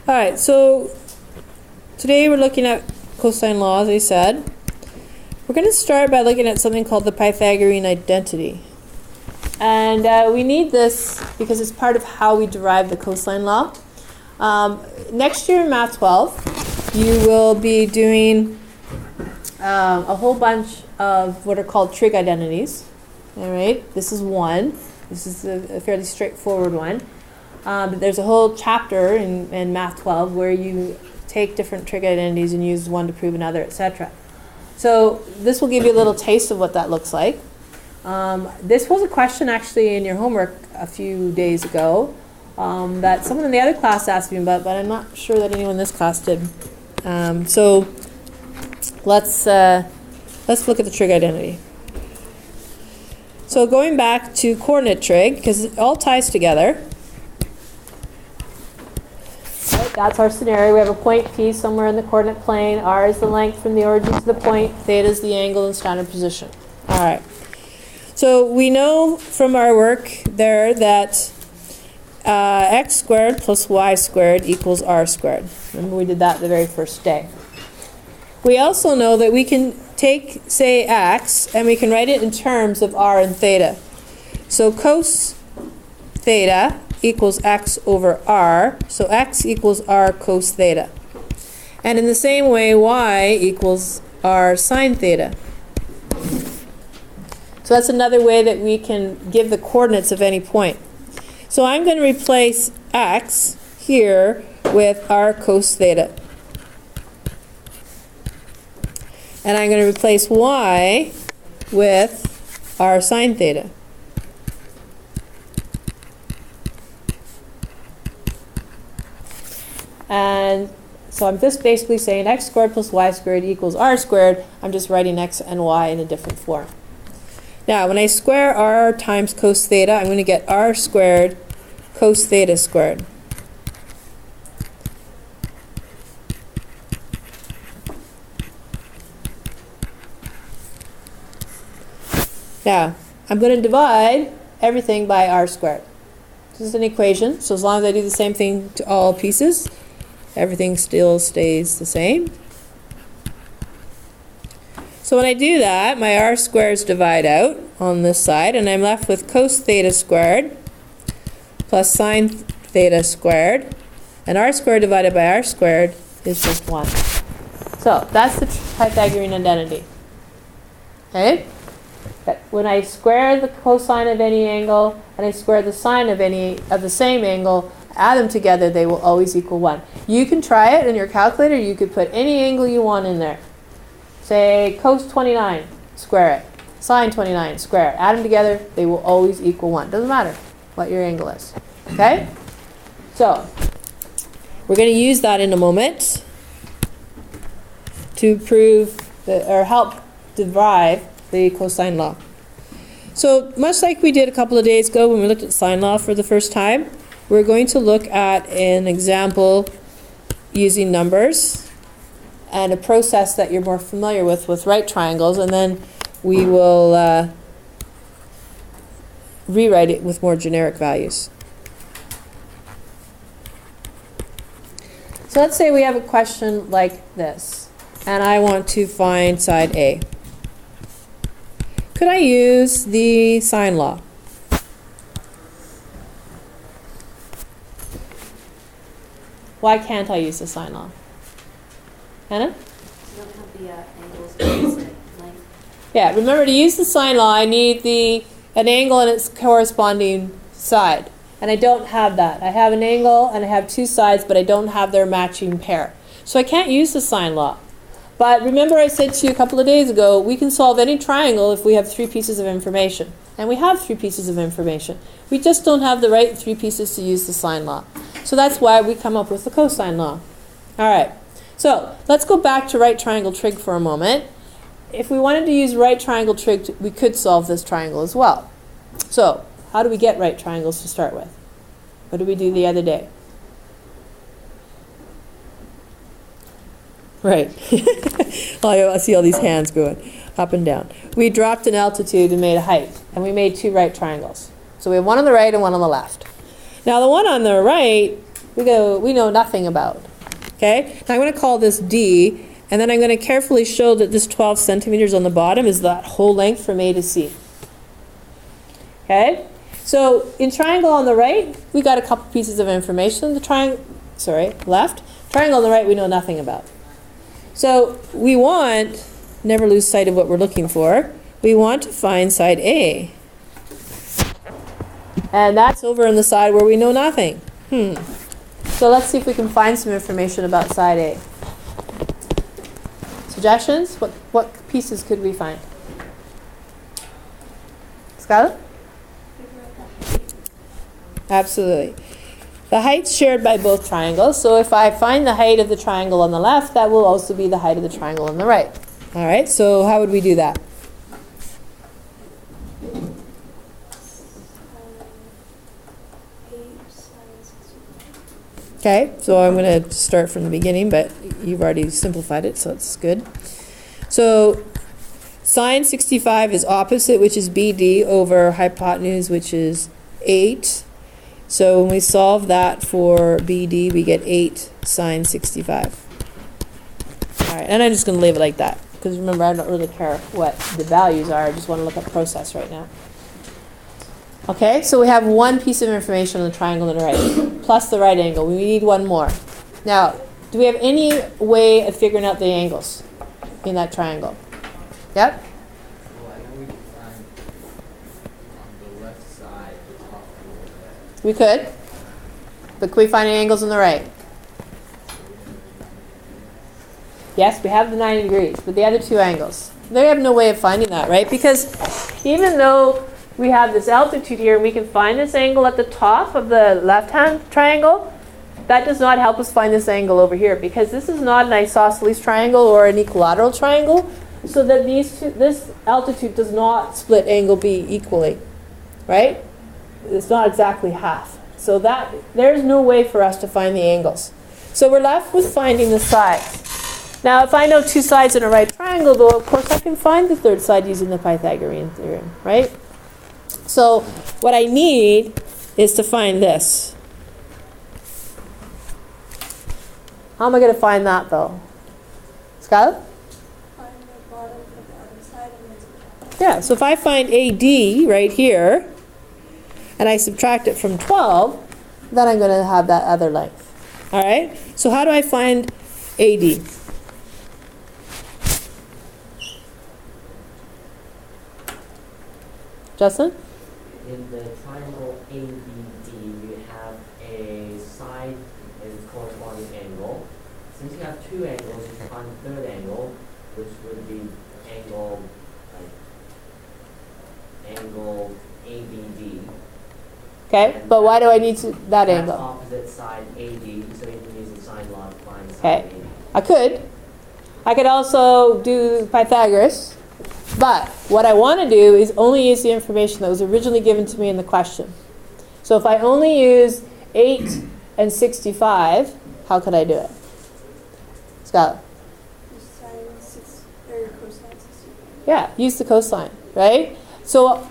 All right, so today we're looking at cosine law, as I said. We're going to start by looking at something called the Pythagorean identity. And we need this because it's part of how we derive the cosine law. Next year in Math 12, you will be doing a whole bunch of what are called trig identities. All right, this is one. This is a fairly straightforward one. But there's a whole chapter in Math 12 where you take different trig identities and use one to prove another, etc. So this will give you a little taste of what that looks like. This was a question actually in your homework a few days ago that someone in the other class asked me about, but I'm not sure that anyone in this class did. So let's look at the trig identity. So going back to coordinate trig, because it all ties together. Right, that's our scenario. We have a point P somewhere in the coordinate plane. R is the length from the origin to the point. Theta is the angle in standard position. All right. So we know from our work there that x squared plus y squared equals r squared. Remember we did that the very first day. We also know that we can take, say, x, and we can write it in terms of r and theta. So cos theta equals x over r, so x equals r cos theta. And in the same way, y equals r sine theta. So that's another way that we can give the coordinates of any point. So I'm going to replace x here with r cos theta. And I'm going to replace y with r sine theta. And so I'm just basically saying x squared plus y squared equals r squared. I'm just writing x and y in a different form. Now, when I square r times cos theta, I'm going to get r squared cos theta squared. Now, I'm going to divide everything by r squared. This is an equation, so as long as I do the same thing to all pieces, everything still stays the same. So when I do that, my r squares divide out on this side, and I'm left with cos theta squared plus sine theta squared, and r squared divided by r squared is just 1. So that's the Pythagorean identity. Okay? But when I square the cosine of any angle and I square the sine of the same angle, add them together, they will always equal 1. You can try it in your calculator. You could put any angle you want in there. Say cos 29, square it. Sine 29, square it. Add them together, they will always equal 1. Doesn't matter what your angle is. Okay? So, we're going to use that in a moment to prove or help derive the cosine law. So, much like we did a couple of days ago when we looked at sine law for the first time, we're going to look at an example using numbers and a process that you're more familiar with right triangles, and then we will rewrite it with more generic values. So let's say we have a question like this, and I want to find side A. Could I use the sine law? Why can't I use the sine law? Hannah? You don't have the angles opposite length. Yeah, remember to use the sine law, I need an angle and its corresponding side. And I don't have that. I have an angle and I have two sides, but I don't have their matching pair. So I can't use the sine law. But remember I said to you a couple of days ago, we can solve any triangle if we have 3 pieces of information. And we have 3 pieces of information. We just don't have the right 3 pieces to use the sine law. So that's why we come up with the cosine law. All right. So let's go back to right triangle trig for a moment. If we wanted to use right triangle trig, we could solve this triangle as well. So how do we get right triangles to start with? What did we do the other day? Right. I see all these hands going up and down. We dropped an altitude and made a height, and we made 2 right triangles. So we have one on the right and one on the left. Now the one on the right we know nothing about. Okay? Now I'm going to call this D, and then I'm going to carefully show that this 12 centimeters on the bottom is that whole length from A to C. Okay? So in triangle on the right, we got a couple pieces of information. The left. Triangle on the right, we know nothing about. So we want, never lose sight of what we're looking for, we want to find side A. And that's over on the side where we know nothing. So let's see if we can find some information about side A. Suggestions? What pieces could we find? Skylar? Absolutely. The height's shared by both triangles, so if I find the height of the triangle on the left, that will also be the height of the triangle on the right. All right, so how would we do that? Okay, so I'm going to start from the beginning, but you've already simplified it, so it's good. So sine 65 is opposite, which is BD, over hypotenuse, which is 8. So when we solve that for BD, we get 8 sine 65. All right, and I'm just going to leave it like that, because remember, I don't really care what the values are. I just want to look at process right now. Okay, so we have one piece of information on the triangle on the right, plus the right angle. We need one more. Now, do we have any way of figuring out the angles in that triangle? Yep? Well, I know we can find on the left side the top of the We could. But can we find any angles on the right? Yes, we have the 90 degrees, but the other two angles. They have no way of finding that, right? Because even though we have this altitude here, and we can find this angle at the top of the left-hand triangle, that does not help us find this angle over here, because this is not an isosceles triangle or an equilateral triangle, so that this altitude does not split angle B equally, right? It's not exactly half. So that there's no way for us to find the angles. So we're left with finding the sides. Now, if I know two sides in a right triangle, though, of course I can find the third side using the Pythagorean theorem, right? So what I need is to find this. How am I going to find that, though? Skylar? Find the bottom of the other side and then Yeah, so if I find AD right here, and I subtract it from 12, then I'm going to have that other length. All right? So how do I find AD? Justin? In the triangle ABD, you have a side and corresponding angle. Since you have two angles, you can find the third angle, which would be angle ABD. Okay, but why do I need that That's angle? opposite side AD, so you can use the sine law to find side Okay. AD. I could also do Pythagoras, but what I want to do is only use the information that was originally given to me in the question. So if I only use 8 and 65, how could I do it? Scott? Yeah, use the cosine, right? So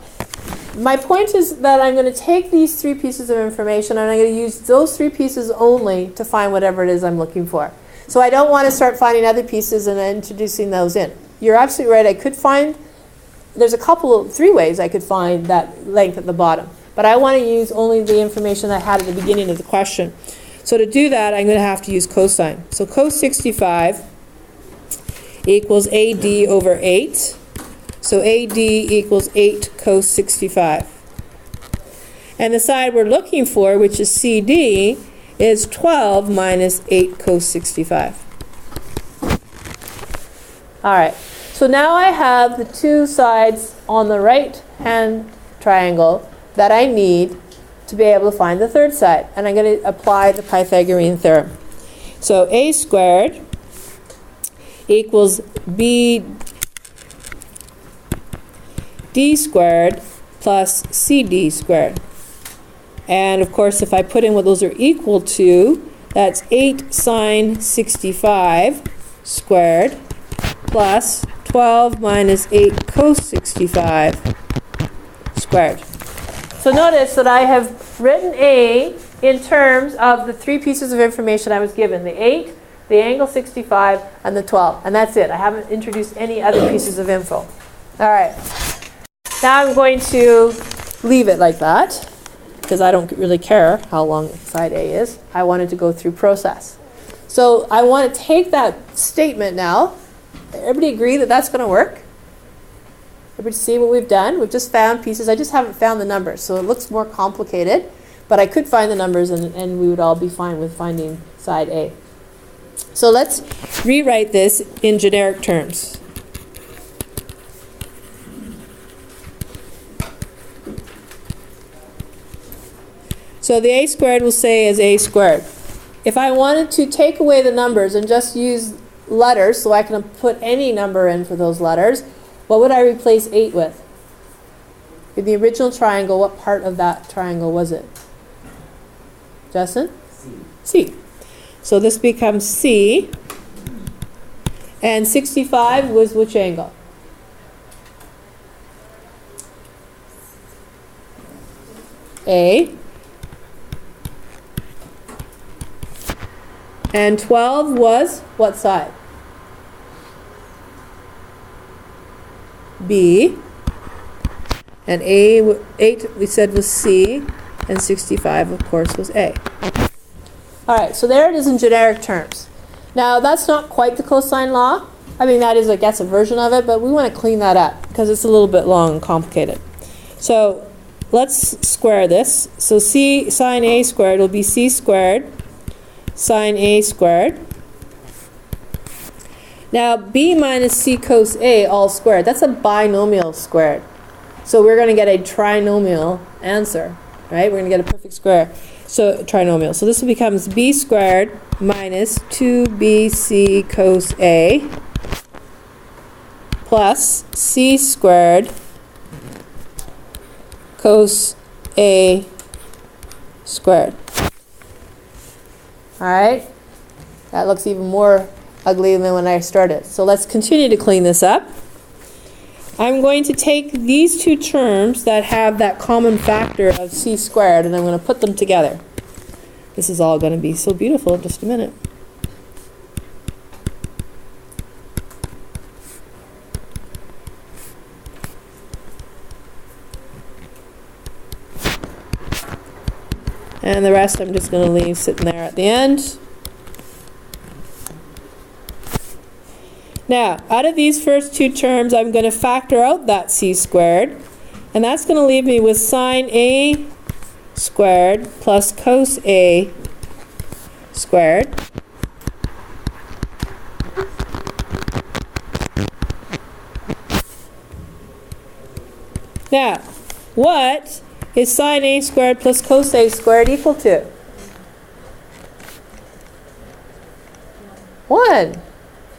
my point is that I'm going to take these three pieces of information and I'm going to use those three pieces only to find whatever it is I'm looking for. So I don't want to start finding other pieces and then introducing those in. You're absolutely right. I could find, there's three ways I could find that length at the bottom. But I want to use only the information I had at the beginning of the question. So to do that, I'm going to have to use cosine. So cos 65 equals AD over 8. So AD equals 8 cos 65. And the side we're looking for, which is CD, is 12 minus 8 cos 65. All right. So now I have the two sides on the right-hand triangle that I need to be able to find the third side. And I'm going to apply the Pythagorean theorem. So A squared equals BD squared plus CD squared. And of course, if I put in what those are equal to, that's 8 sine 65 squared plus 12 minus 8 cos 65 squared. So notice that I have written A in terms of the three pieces of information I was given, the 8, the angle 65, and the 12. And that's it. I haven't introduced any other pieces of info. All right. Now I'm going to leave it like that, because I don't really care how long side A is. I wanted to go through process. So I want to take that statement now. Everybody agree that that's going to work? Everybody see what we've done? We've just found pieces. I just haven't found the numbers, so it looks more complicated. But I could find the numbers, and we would all be fine with finding side A. So let's rewrite this in generic terms. So the A squared we'll say is A squared. If I wanted to take away the numbers and just use letters, so I can put any number in for those letters, what would I replace 8 with? In the original triangle, what part of that triangle was it? Justin? C. C. So this becomes C. And 65 was which angle? A. And 12 was what side? B. And 8 we said was C. And 65, of course, was A. All right, so there it is in generic terms. Now, that's not quite the cosine law. I mean, that is, I guess, a version of it, but we want to clean that up because it's a little bit long and complicated. So let's square this. So C sine A squared will be C squared sine A squared. Now, B minus C cos A all squared. That's a binomial squared. So we're going to get a trinomial answer, right? We're going to get a perfect square. So trinomial. So this becomes B squared minus 2BC cos A plus C squared cos A squared. All right? That looks even more ugly than when I started. So let's continue to clean this up. I'm going to take these two terms that have that common factor of C squared, and I'm going to put them together. This is all going to be so beautiful in just a minute. And the rest I'm just going to leave sitting there at the end. Now, out of these first two terms, I'm going to factor out that C squared. And that's going to leave me with sine A squared plus cos A squared. Now, what is sine A squared plus cos A squared equal to? 1.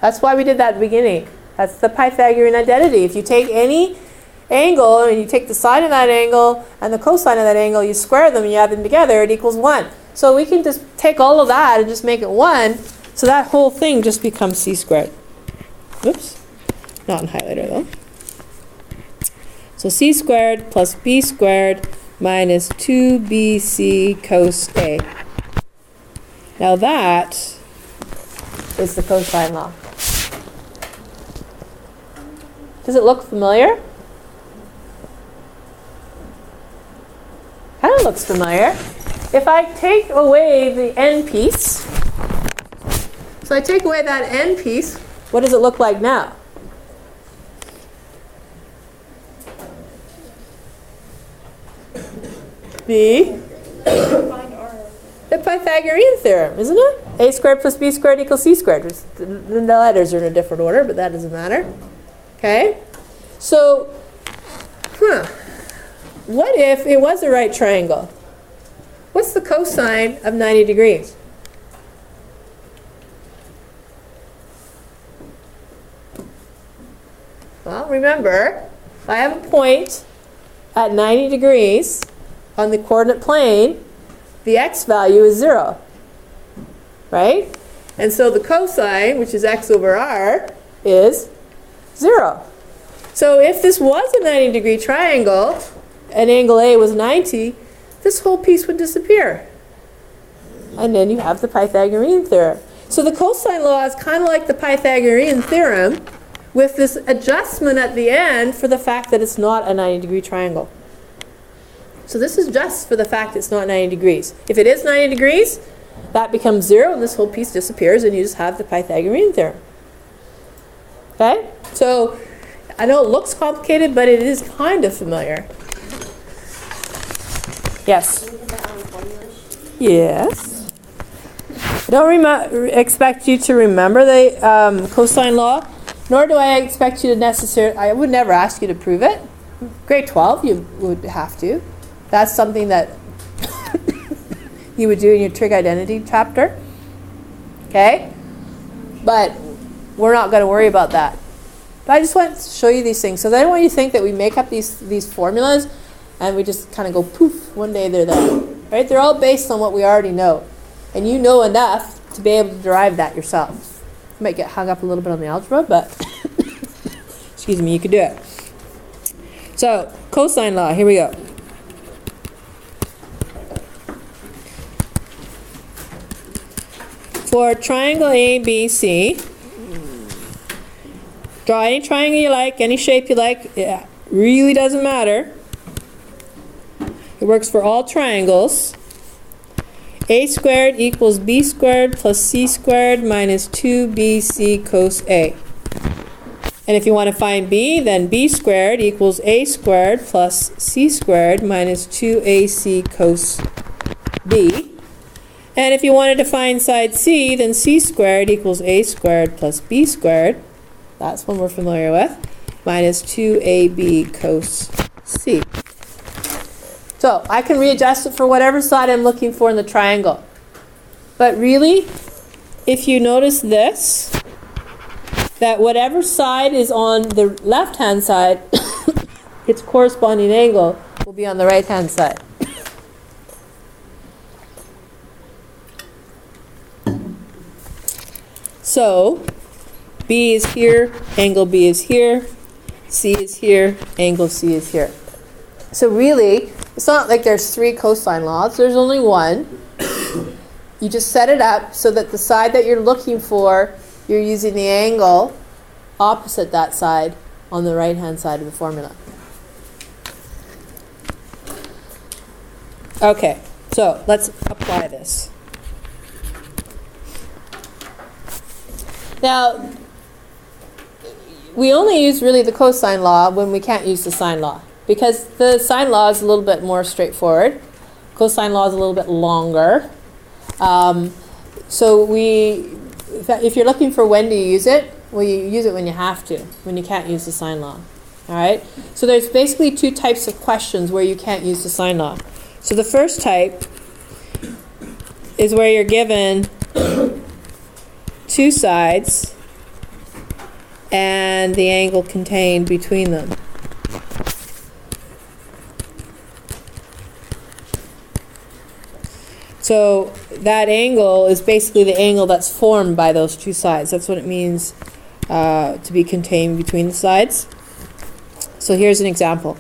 That's why we did that at the beginning. That's the Pythagorean identity. If you take any angle and you take the sine of that angle and the cosine of that angle, you square them and you add them together, it equals 1. So we can just take all of that and just make it 1. So that whole thing just becomes C squared. Oops. Not in highlighter though. So C squared plus B squared minus 2BC cos A. Now that is the cosine law. Does it look familiar? Kind of looks familiar. If I take away the end piece, so I take away that end piece, what does it look like now? The Pythagorean theorem, isn't it? A squared plus B squared equals C squared. The letters are in a different order, but that doesn't matter. Okay? So, what if it was a right triangle? What's the cosine of 90 degrees? Well, remember, I have a point at 90 degrees on the coordinate plane. The x value is 0. Right? And so the cosine, which is x over r, is 0. So if this was a 90-degree triangle, and angle A was 90, this whole piece would disappear. And then you have the Pythagorean theorem. So the cosine law is kind of like the Pythagorean theorem with this adjustment at the end for the fact that it's not a 90-degree triangle. So this is just for the fact it's not 90 degrees. If it is 90 degrees, that becomes 0 and this whole piece disappears and you just have the Pythagorean theorem. Okay? So I know it looks complicated, but it is kind of familiar. Yes? Can we get that on the formula sheet? Yes. I don't expect you to remember the cosine law, nor do I expect you to necessarily, I would never ask you to prove it. Grade 12, you would have to. That's something that you would do in your trig identity chapter. Okay? But we're not going to worry about that. But I just want to show you these things. So I don't want you to think that we make up these formulas and we just kind of go poof, one day they're there. Right? They're all based on what we already know. And you know enough to be able to derive that yourself. You might get hung up a little bit on the algebra, but excuse me, you could do it. So, cosine law, here we go. For triangle ABC, draw any triangle you like, any shape you like. It really doesn't matter. It works for all triangles. A squared equals B squared plus C squared minus 2BC cos A. And if you want to find B, then B squared equals A squared plus C squared minus 2AC cos B. And if you wanted to find side C, then C squared equals A squared plus B squared. That's one we're familiar with. Minus 2AB cos C. So I can readjust it for whatever side I'm looking for in the triangle. But really, if you notice this, that whatever side is on the left-hand side, its corresponding angle will be on the right-hand side. So B is here, angle B is here, C is here, angle C is here. So really, it's not like there's 3 cosine laws, there's only one. You just set it up so that the side that you're looking for, you're using the angle opposite that side on the right-hand side of the formula. Okay, so let's apply this. Now, we only use really the cosine law when we can't use the sine law, because the sine law is a little bit more straightforward. Cosine law is a little bit longer. So if you're looking for when to use it, well, you use it when you have to, when you can't use the sine law. All right? So there's basically 2 types of questions where you can't use the sine law. So the first type is where you're given 2 sides and the angle contained between them. So that angle is basically the angle that's formed by those 2 sides. That's what it means to be contained between the sides. So here's an example.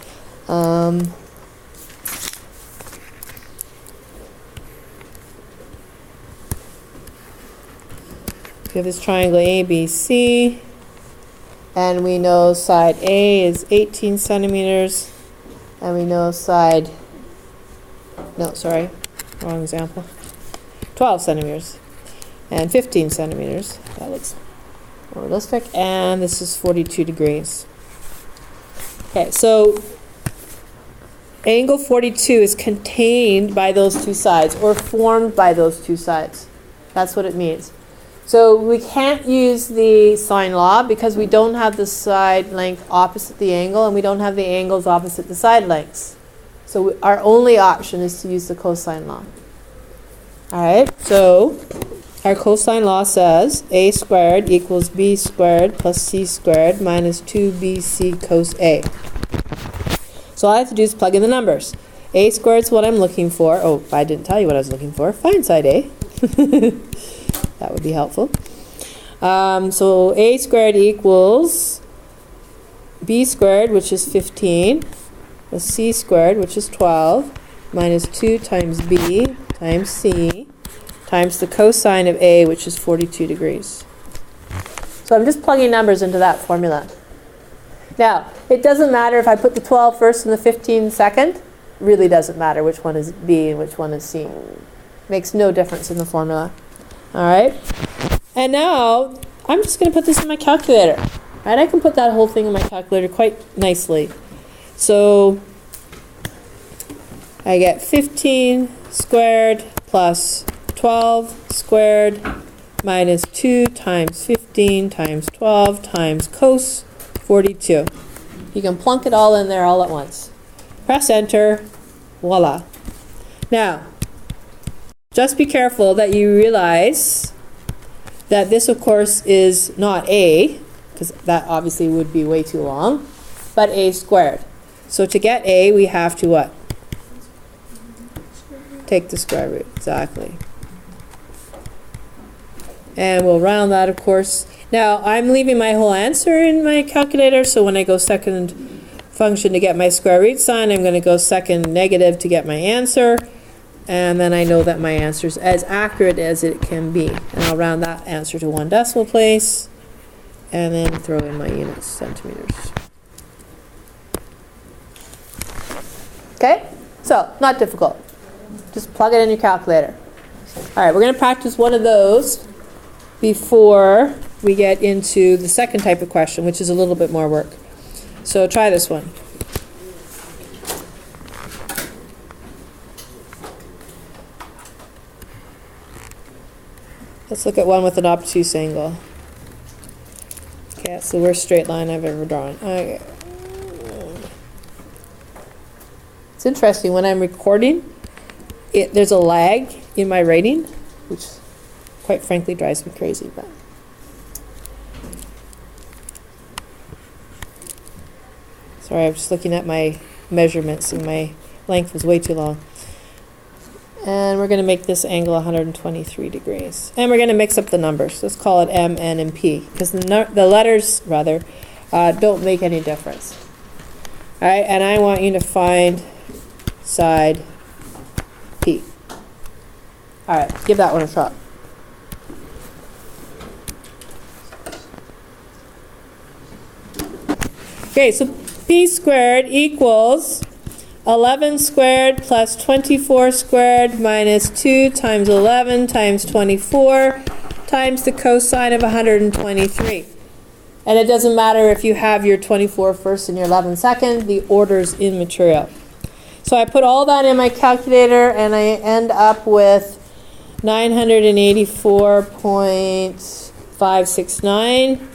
We have this triangle ABC, and we know side A is 18 centimeters, and we know side, no, sorry, wrong example, 12 centimeters, and 15 centimeters. That looks more realistic, and this is 42 degrees. Okay, so angle 42 is contained by those 2 sides, or formed by those 2 sides. That's what it means. So we can't use the sine law because we don't have the side length opposite the angle, and we don't have the angles opposite the side lengths. So our only option is to use the cosine law. All right, so our cosine law says A squared equals B squared plus C squared minus 2BC cos A. So all I have to do is plug in the numbers. A squared is what I'm looking for. Oh, I didn't tell you what I was looking for. Find side A. That would be helpful. So A squared equals B squared, which is 15, plus C squared, which is 12, minus 2 times B times C times the cosine of A, which is 42 degrees. So I'm just plugging numbers into that formula. Now, it doesn't matter if I put the 12 first and the 15 second. It really doesn't matter which one is B and which one is C. Makes no difference in the formula. All right? And now, I'm just going to put this in my calculator. Right? I can put that whole thing in my calculator quite nicely. So, I get 15 squared plus 12 squared minus 2 times 15 times 12 times cos 42. You can plunk it all in there all at once. Press enter. Voila. Now, just be careful that you realize that this, of course, is not A, because that obviously would be way too long, but A squared. So to get A, we have to what? Take the square root, exactly. And we'll round that, of course. Now, I'm leaving my whole answer in my calculator, so when I go second function to get my square root sign, I'm going to go second negative to get my answer. And then I know that my answer is as accurate as it can be. And I'll round that answer to 1 decimal place. And then throw in my units, centimeters. Okay? So, not difficult. Just plug it in your calculator. All right, we're going to practice one of those before we get into the second type of question, which is a little bit more work. So try this one. Let's look at one with an obtuse angle. Okay, that's the worst straight line I've ever drawn. Okay. It's interesting, when I'm recording, there's a lag in my writing, which quite frankly drives me crazy. But sorry, I'm just looking at my measurements and my length was way too long. And we're going to make this angle 123 degrees. And we're going to mix up the numbers. Let's call it M, N, and P, because the letters, rather, don't make any difference. All right, and I want you to find side P. All right, give that one a shot. Okay, so P squared equals 11 squared plus 24 squared minus 2 times 11 times 24 times the cosine of 123. And it doesn't matter if you have your 24 first and your 11 second, the order's immaterial. So I put all that in my calculator and I end up with 984.569.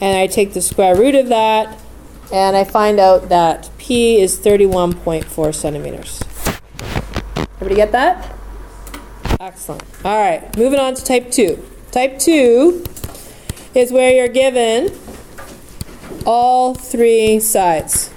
And I take the square root of that, and I find out that P is 31.4 centimeters. Everybody get that? Excellent. All right, moving on to type 2. Type 2 is where you're given all 3 sides.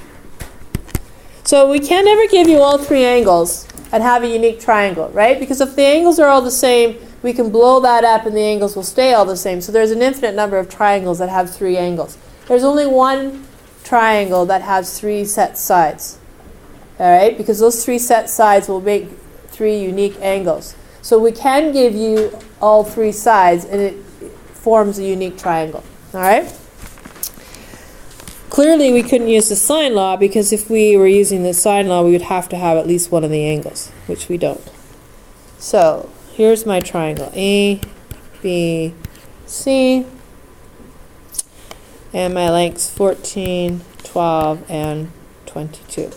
So we can never give you all 3 angles and have a unique triangle, right? Because if the angles are all the same, we can blow that up and the angles will stay all the same. So there's an infinite number of triangles that have 3 angles. There's only one triangle that has 3 set sides. All right? Because those 3 set sides will make 3 unique angles. So we can give you all 3 sides and it forms a unique triangle. All right? Clearly we couldn't use the sine law, because if we were using the sine law we would have to have at least one of the angles, which we don't. So here's my triangle, A, B, C, and my lengths 14, 12, and 22.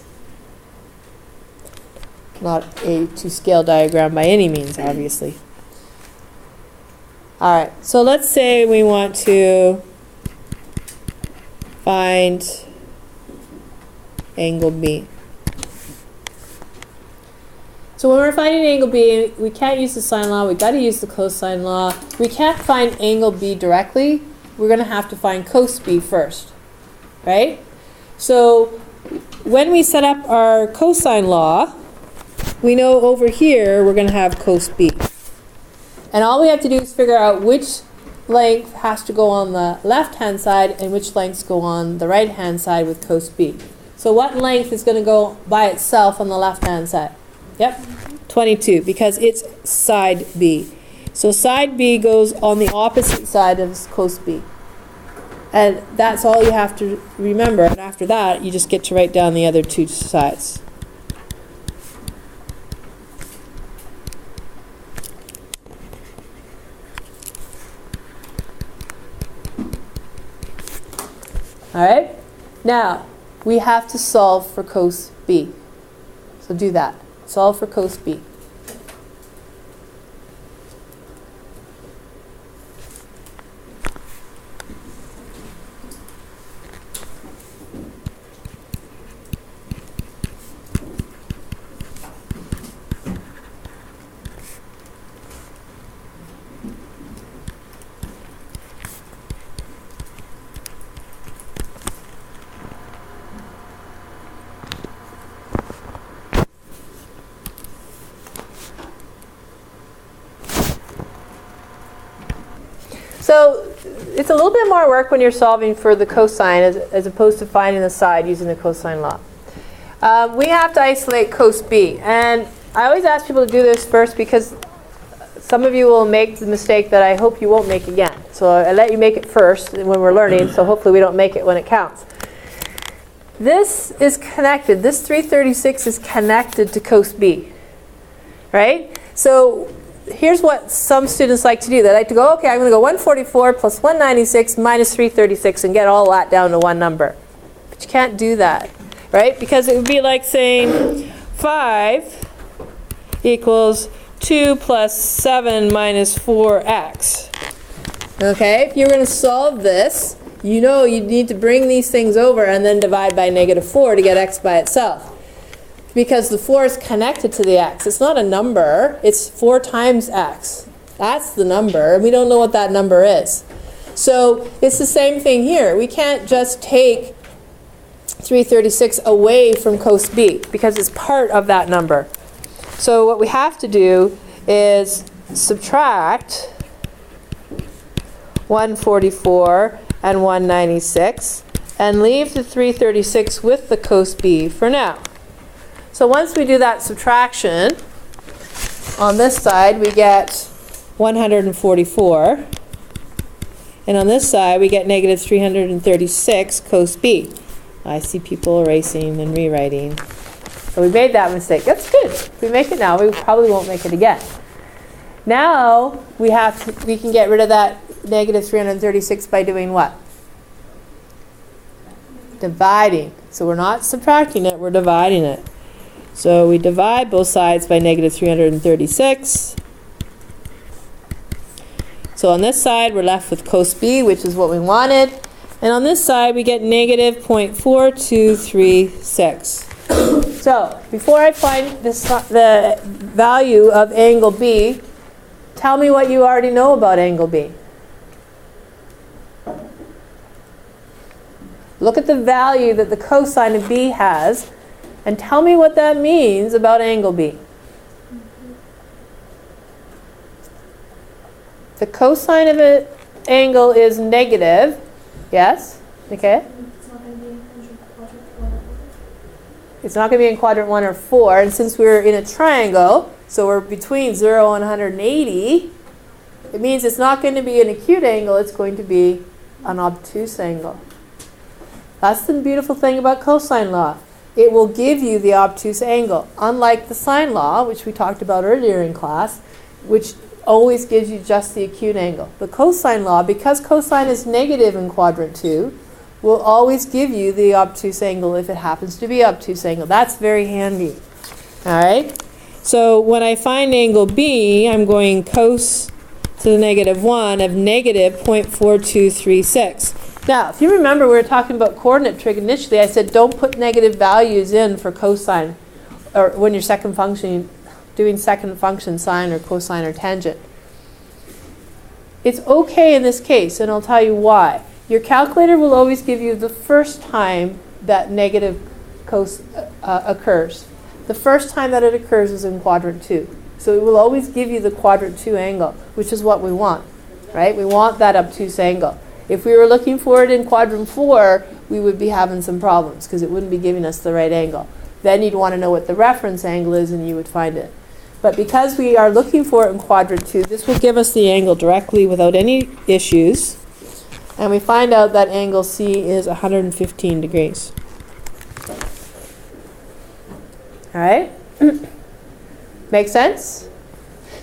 Not a to-scale diagram by any means, obviously. All right, so let's say we want to find angle B. So when we're finding angle B, we can't use the sine law, we've got to use the cosine law. We can't find angle B directly, we're going to have to find cos B first, right? So when we set up our cosine law, we know over here we're going to have cos B. And all we have to do is figure out which length has to go on the left-hand side and which lengths go on the right-hand side with cos B. So what length is going to go by itself on the left-hand side? Yep. 22, because it's side B. So side B goes on the opposite side of cos B. And that's all you have to remember. And after that, you just get to write down the other two sides. All right? Now, we have to solve for cos B. So do that. Solve for cos B. So it's a little bit more work when you're solving for the cosine as opposed to finding the side using the cosine law. We have to isolate cos B. And I always ask people to do this first because some of you will make the mistake that I hope you won't make again. So I let you make it first when we're learning, so hopefully we don't make it when it counts. This is connected. This 336 is connected to cos B, right? So here's what some students like to do. They like to go, okay, I'm going to go 144 plus 196 minus 336 and get all that down to one number. But you can't do that, right? Because it would be like saying 5 equals 2 plus 7 minus 4x. Okay, if you're going to solve this, you know you need to bring these things over and then divide by -4 to get x by itself. Because the 4 is connected to the x. It's not a number. It's 4 times x. That's the number. And we don't know what that number is. So it's the same thing here. We can't just take 336 away from cos B because it's part of that number. So what we have to do is subtract 144 and 196 and leave the 336 with the cos B for now. So once we do that subtraction, on this side we get 144, and on this side we get negative 336 cos B. I see people erasing and rewriting. So we made that mistake. That's good. If we make it now, we probably won't make it again. Now we can get rid of that negative 336 by doing what? Dividing. So we're not subtracting it, we're dividing it. So we divide both sides by negative 336. So on this side, we're left with cos B, which is what we wanted. And on this side, we get negative 0.4236. So before I find the value of angle B, tell me what you already know about angle B. Look at the value that the cosine of B has, and tell me what that means about angle B. The cosine of an angle is negative. Yes? Okay? It's not going to be in quadrant 1 or 4. And since we're in a triangle, so we're between 0 and 180, it means it's not going to be an acute angle. It's going to be an obtuse angle. That's the beautiful thing about cosine law. It will give you the obtuse angle, unlike the sine law, which we talked about earlier in class, which always gives you just the acute angle. The cosine law, because cosine is negative in quadrant 2, will always give you the obtuse angle if it happens to be obtuse angle. That's very handy. All right? So when I find angle B, I'm going cos to the negative 1 of negative 0.4236. Now, if you remember, we were talking about coordinate trig initially. I said don't put negative values in for cosine, or when you're doing second function sine or cosine or tangent. It's okay in this case, and I'll tell you why. Your calculator will always give you the first time that negative cos occurs. The first time that it occurs is in quadrant 2. So it will always give you the quadrant 2 angle, which is what we want, right? We want that obtuse angle. If we were looking for it in quadrant 4, we would be having some problems because it wouldn't be giving us the right angle. Then you'd want to know what the reference angle is and you would find it. But because we are looking for it in quadrant 2, this will give us the angle directly without any issues. And we find out that angle C is 115 degrees. All right? Make sense?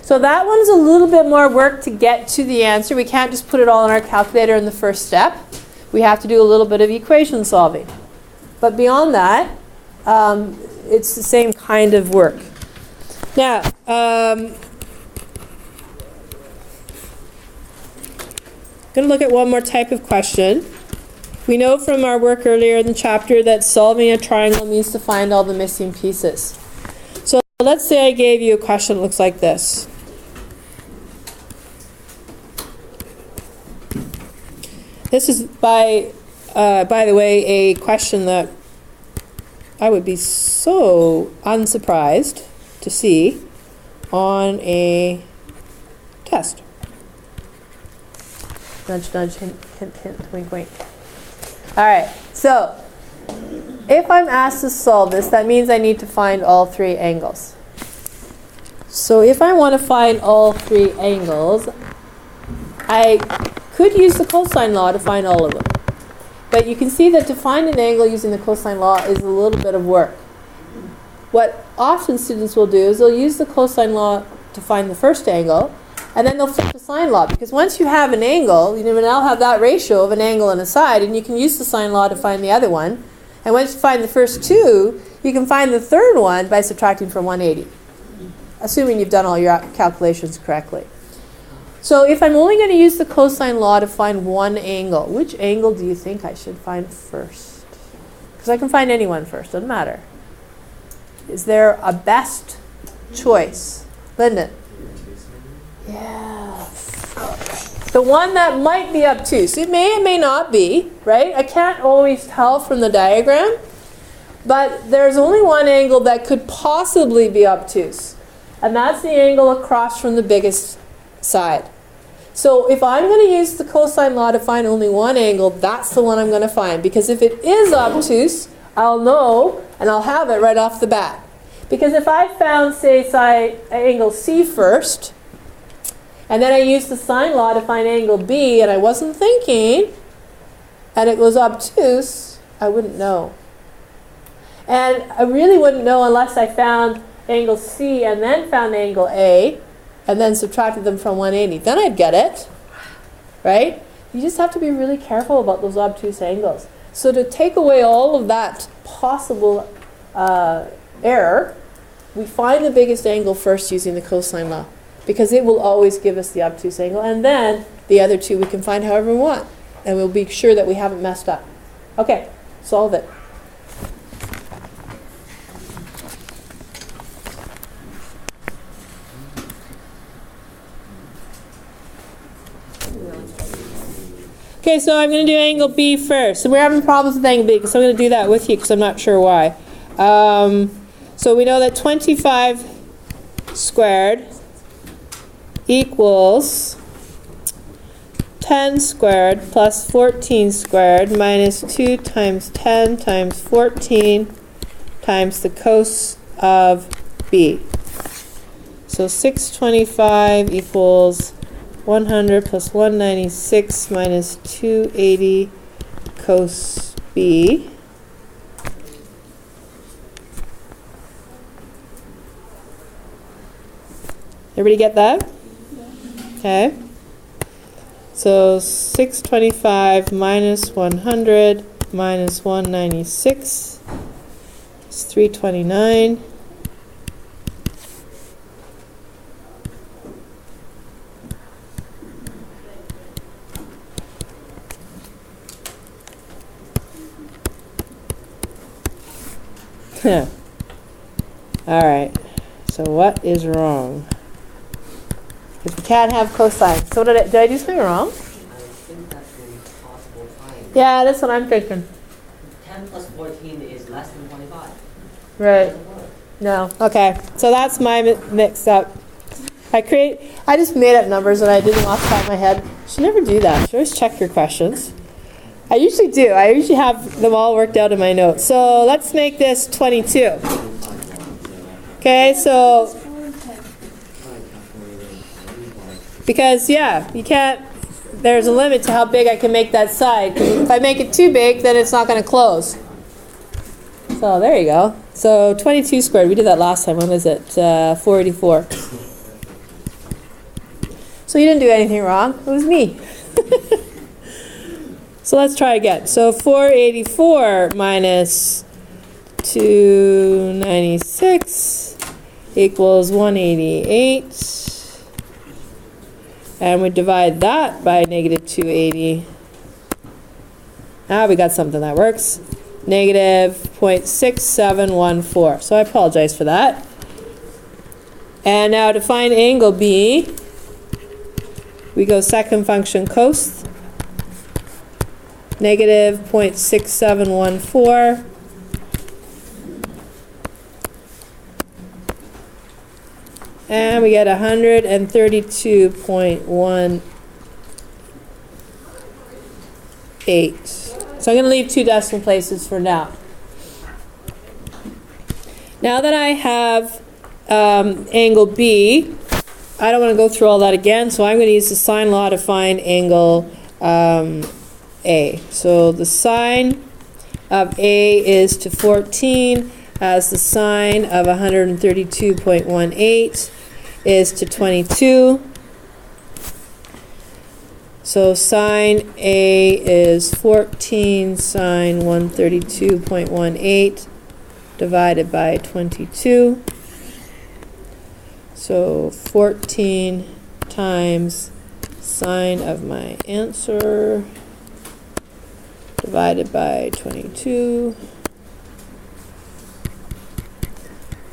So that one's a little bit more work to get to the answer. We can't just put it all in our calculator in the first step. We have to do a little bit of equation solving. But beyond that, it's the same kind of work. Now, I'm going to look at one more type of question. We know from our work earlier in the chapter that solving a triangle means to find all the missing pieces. So let's say I gave you a question that looks like this. This is, by the way, a question that I would be so unsurprised to see on a test. Nudge, nudge, hint, hint, hint, wink, wink. All right, so if I'm asked to solve this, that means I need to find all three angles. So if I want to find all three angles, I could use the cosine law to find all of them. But you can see that to find an angle using the cosine law is a little bit of work. What often students will do is they'll use the cosine law to find the first angle, and then they'll flip the sine law, because once you have an angle, you now have that ratio of an angle and a side, and you can use the sine law to find the other one. And once you find the first two, you can find the third one by subtracting from 180, assuming you've done all your calculations correctly. So if I'm only going to use the cosine law to find one angle, which angle do you think I should find first? Because I can find any one first, doesn't matter. Is there a best choice? Lyndon? Yes. The one that might be obtuse. It may not be, right? I can't always tell from the diagram, but there's only one angle that could possibly be obtuse, and that's the angle across from the biggest side. So if I'm going to use the cosine law to find only one angle, that's the one I'm going to find, because if it is obtuse, I'll know and I'll have it right off the bat. Because if I found, say, angle C first, and then I used the sine law to find angle B, and I wasn't thinking, and it was obtuse, I wouldn't know. And I really wouldn't know unless I found angle C and then found angle A, and then subtracted them from 180. Then I'd get it, right? You just have to be really careful about those obtuse angles. So to take away all of that possible error, we find the biggest angle first using the cosine law, because it will always give us the obtuse angle, and then the other two we can find however we want, and we'll be sure that we haven't messed up. Okay, solve it. Okay, so I'm going to do angle B first. So we're having problems with angle B, so I'm going to do that with you because I'm not sure why. So we know that 25 squared equals 10 squared plus 14 squared minus 2 times 10 times 14 times the cos of B. So 625 equals 100 plus 196 minus 280 cos B. Everybody get that? Okay. So 625 minus 100 minus 196 is 329. All right, so what is wrong? Because we can't have cosine. So did I do something wrong? I think that's a possible time. Yeah, that's what I'm thinking. 10 plus 14 is less than 25. Right. No. Okay, so that's my mix up. I just made up numbers and I didn't off the top of my head. You should never do that. You should always check your questions. I usually do. I usually have them all worked out in my notes. So let's make this 22. Okay, so Because, yeah, you can't, there's a limit to how big I can make that side. 'Cause if I make it too big, then it's not going to close. So there you go. So 22 squared, we did that last time. When was it? 484. So you didn't do anything wrong. It was me. So let's try again. So 484 minus 296 equals 188. And we divide that by negative 280. Now we got something that works. Negative 0.6714. So I apologize for that. And now to find angle B, we go second function cos, negative 0.6714. And we get 132.18. So I'm going to leave 2 decimal places for now. Now that I have angle B, I don't want to go through all that again, so I'm going to use the sine law to find angle A. So the sine of A is to 14, as the sine of 132.18 is to 22. So sine A is 14 sine 132.18 divided by 22. So 14 times sine of my answer divided by 22.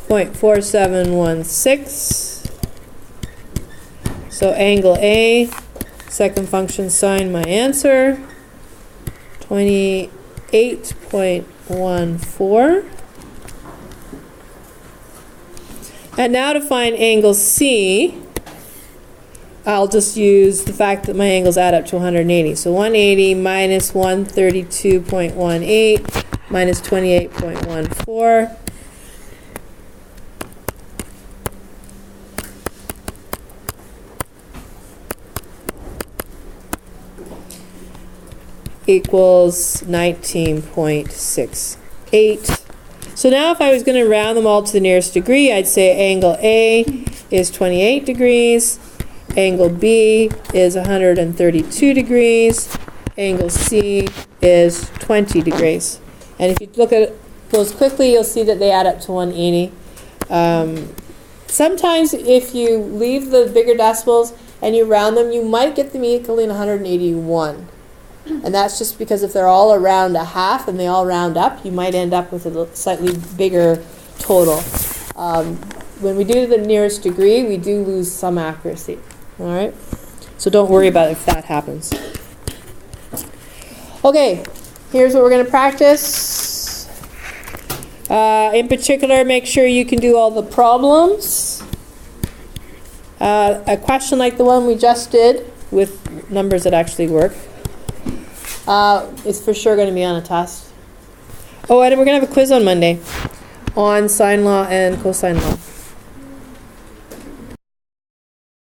0.4716. So angle A, second function sine my answer, 28.14. And now to find angle C, I'll just use the fact that my angles add up to 180. So 180 minus 132.18 minus 28.14. Equals 19.68. So now if I was going to round them all to the nearest degree, I'd say angle A is 28 degrees, angle B is 132 degrees, angle C is 20 degrees. And if you look at those quickly, you'll see that they add up to 180. Sometimes if you leave the bigger decimals and you round them, you might get them equaling 181. And that's just because if they're all around a half and they all round up, you might end up with a slightly bigger total. When we do the nearest degree, we do lose some accuracy. All right? So don't worry about if that happens. Okay, here's what we're going to practice. In particular, make sure you can do all the problems. A question like the one we just did with numbers that actually work. It's for sure going to be on a test. Oh, and we're going to have a quiz on Monday on sine law and cosine law.